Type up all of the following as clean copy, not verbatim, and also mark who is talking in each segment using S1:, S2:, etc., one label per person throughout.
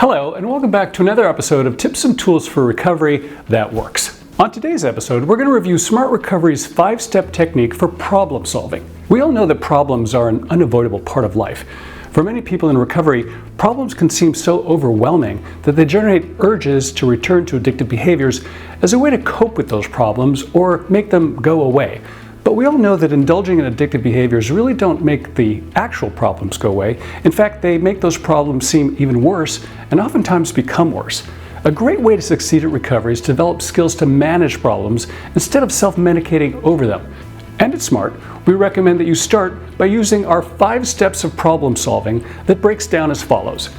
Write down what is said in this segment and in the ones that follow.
S1: Hello, and welcome back to another episode of Tips and Tools for Recovery That Works. On today's episode, we're going to review Smart Recovery's 5-step technique for problem solving. We all know that problems are an unavoidable part of life. For many people in recovery, problems can seem so overwhelming that they generate urges to return to addictive behaviors as a way to cope with those problems or make them go away. But we all know that indulging in addictive behaviors really don't make the actual problems go away. In fact, they make those problems seem even worse and oftentimes become worse. A great way to succeed at recovery is to develop skills to manage problems instead of self-medicating over them. And at Smart, we recommend that you start by using our 5 steps of problem solving that breaks down as follows.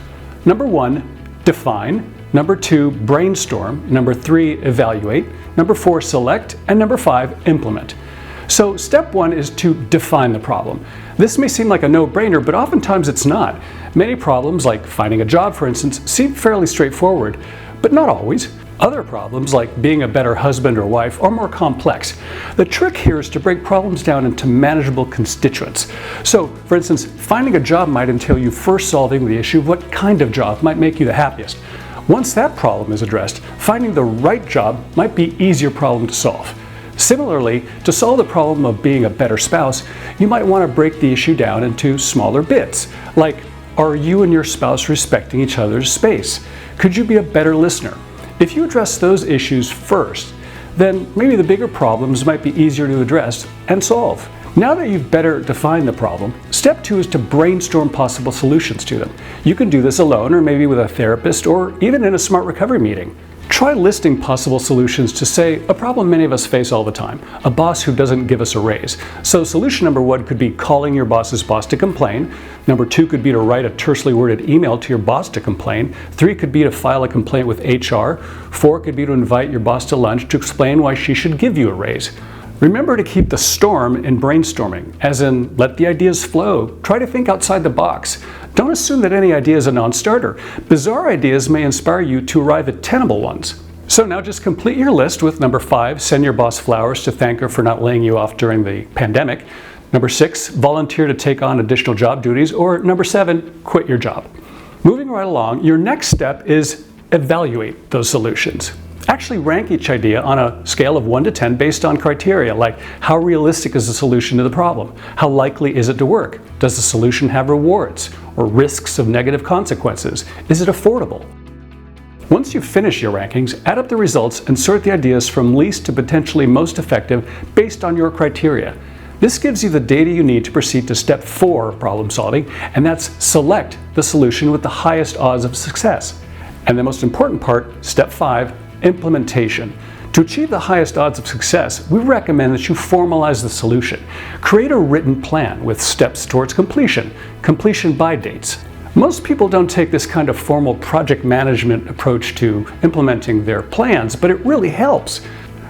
S1: Number 1, define. Number 2, brainstorm. Number 3, evaluate. Number 4, select. And number 5, implement. So step 1 is to define the problem. This may seem like a no-brainer, but oftentimes it's not. Many problems, like finding a job for instance, seem fairly straightforward, but not always. Other problems, like being a better husband or wife, are more complex. The trick here is to break problems down into manageable constituents. So, for instance, finding a job might entail you first solving the issue of what kind of job might make you the happiest. Once that problem is addressed, finding the right job might be an easier problem to solve. Similarly, to solve the problem of being a better spouse, you might want to break the issue down into smaller bits, like, are you and your spouse respecting each other's space? Could you be a better listener? If you address those issues first, then maybe the bigger problems might be easier to address and solve. Now that you've better defined the problem, step 2 is to brainstorm possible solutions to them. You can do this alone or maybe with a therapist or even in a Smart Recovery meeting. Try listing possible solutions to, say, a problem many of us face all the time, a boss who doesn't give us a raise. So solution number 1 could be calling your boss's boss to complain. Number 2 could be to write a tersely worded email to your boss to complain. 3 could be to file a complaint with HR. 4 could be to invite your boss to lunch to explain why she should give you a raise. Remember to keep the storm in brainstorming, as in let the ideas flow. Try to think outside the box. Don't assume that any idea is a non-starter. Bizarre ideas may inspire you to arrive at tenable ones. So now just complete your list with number 5, send your boss flowers to thank her for not laying you off during the pandemic. Number 6, volunteer to take on additional job duties. Or number 7, quit your job. Moving right along, your next step is evaluate those solutions. Actually rank each idea on a scale of 1 to 10 based on criteria like how realistic is the solution to the problem? How likely is it to work? Does the solution have rewards or risks of negative consequences? Is it affordable? Once you finish your rankings, add up the results and sort the ideas from least to potentially most effective based on your criteria. This gives you the data you need to proceed to step 4 of problem solving, and that's select the solution with the highest odds of success. And the most important part, step 5, implementation. To achieve the highest odds of success, we recommend that you formalize the solution. Create a written plan with steps towards completion by dates. Most people don't take this kind of formal project management approach to implementing their plans, but it really helps.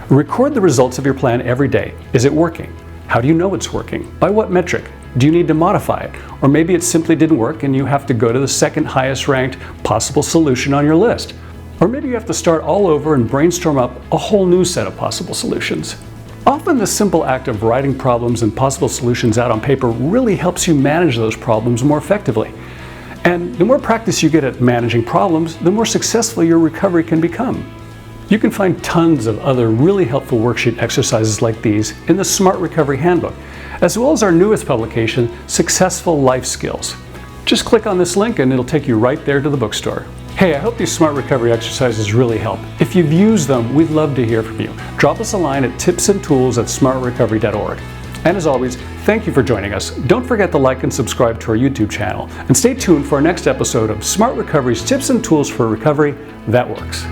S1: Record the results of your plan every day. Is it working? How do you know it's working? By what metric? Do you need to modify it? Or maybe it simply didn't work and you have to go to the second highest ranked possible solution on your list. Or maybe you have to start all over and brainstorm up a whole new set of possible solutions. Often the simple act of writing problems and possible solutions out on paper really helps you manage those problems more effectively. And the more practice you get at managing problems, the more successful your recovery can become. You can find tons of other really helpful worksheet exercises like these in the Smart Recovery Handbook, as well as our newest publication, Successful Life Skills. Just click on this link and it'll take you right there to the bookstore. Hey, I hope these Smart Recovery exercises really help. If you've used them, we'd love to hear from you. Drop us a line at tipsandtools@smartrecovery.org. And as always, thank you for joining us. Don't forget to like and subscribe to our YouTube channel. And stay tuned for our next episode of Smart Recovery's Tips and Tools for Recovery That Works.